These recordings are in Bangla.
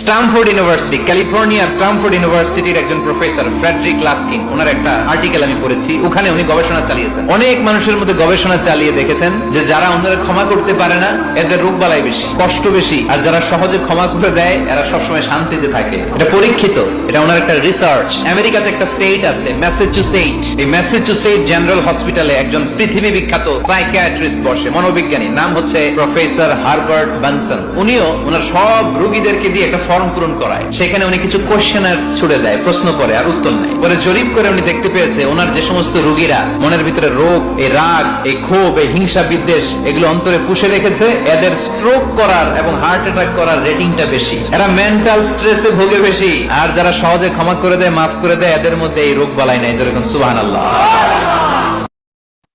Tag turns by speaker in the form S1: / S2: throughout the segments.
S1: স্টামফোর্ড ইউনিভার্সিটি, ক্যালিফোর্নিয়ার স্টামফোর্ড ইউনিভার্সিটির একজন প্রফেসর ফ্রেডরিক লাস্কিন, ওনার একটা আর্টিকেল আমি পড়েছি। ওখানে উনি গবেষণা চালিয়েছেন, অনেক মানুষের মধ্যে গবেষণা চালিয়ে দেখেছেন যে যারা অন্যদের ক্ষমা করতে পারে না এদের রোগ বালাই বেশি, কষ্ট বেশি, আর যারা সহজে ক্ষমা করে দেয় এরা সবসময় শান্তিতে থাকে। এটা পরীক্ষিত, এটা ওনার একটা রিসার্চ। আমেরিকাতে একটা স্টেট আছে ম্যাসাচুসেট, এই ম্যাসাচুসেট জেনারেল হসপিটালে একজন পৃথিবী বিখ্যাত সাইকিয়াট্রিস্ট বসে, মনোবিজ্ঞানী, নাম হচ্ছে প্রফেসর হারবার্ট বানসন। উনিও ওনার সব রোগীদেরকে দিয়ে একটা ফর্ম পূরণ করায়, সেখানে উনি কিছু কোশ্চেনার ছুড়ে দেয়, প্রশ্ন করে আর উত্তর নেয়। পরে জরিপ করে উনি দেখতে পেয়েছে ওনার যে সমস্ত রোগীরা মনের ভিতরে রোগ, এই রাগ, এই ক্ষোভ, এই হিংসা বিদ্বেষ এগুলো অন্তরে পুষে রেখেছে, এদের স্ট্রোক করার এবং হার্ট অ্যাটাক করার রেটিংটা বেশি, এরা মেন্টাল স্ট্রেসে ভোগে বেশি। আর যারা সহজে ক্ষমা করে দেয়, মাফ করে দেয়, এদের মধ্যে এই রোগ বালাই নাই। যেরকম সুবহানাল্লাহ।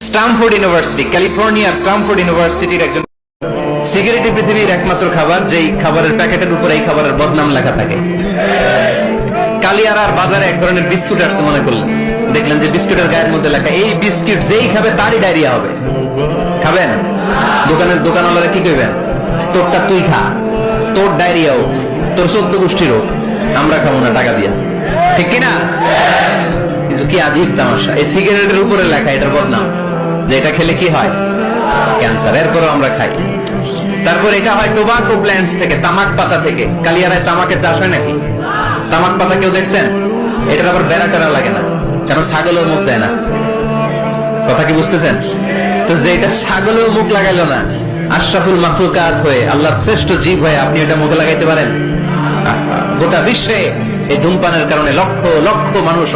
S1: স্টামফোর্ড ইউনিভার্সিটি, ক্যালিফোর্নিয়ার স্টামফোর্ড ইউনিভার্সিটির একজন সিগারেট পৃথিবীর একমাত্র খাবার যেই খাবারের প্যাকেটের উপরে এই খাবারের বদনাম লেখা থাকে। কালিয়ারার বাজারে এক ধরনের বিস্কুট আসছে, মনে করলেন, দেখলেন যে বিস্কুটের গায়ের মধ্যে লেখা এই বিস্কুট যেই খাবে তারই ডায়রিয়া হবে। খাবেন? দোকানওয়ালারা কি কইবেন? তোরটা তুই খা, তোর ডায়রিয়া হোক, তোর 14 গোষ্ঠীর হোক, আমরা খাবো না টাকা দিয়া, ঠিক কিনা? কিন্তু কি আজীব তামাশা, এই সিগারেটের উপরে লেখা এটার বদনাম, যে এটা খেলে কি হয়? ক্যান্সার। এরপরও আমরা খাই। তারপর এটা হয় টোবাকো প্ল্যান্টস থেকে, তামাক পাতা থেকে। কালিয়ারায় তামাকের চাষ হয় নাকি? তামাক পাতা কেউ দেখছেন? এটার আবার বেড়া টেরা লাগে না, কারণ ছাগলও মুখ দেয় না। কথা কি বুঝতেছেন? তো যে এটা ছাগলও মুখ লাগাইলো না, আশরাফুল মাখলুকাত হয়ে, আল্লাহর শ্রেষ্ঠ জীব হয়ে আপনি এটা মুখে লাগাইতে পারেন? গোটা বিশ্বে এই ধূমপানের কারণে লক্ষ লক্ষ মানুষ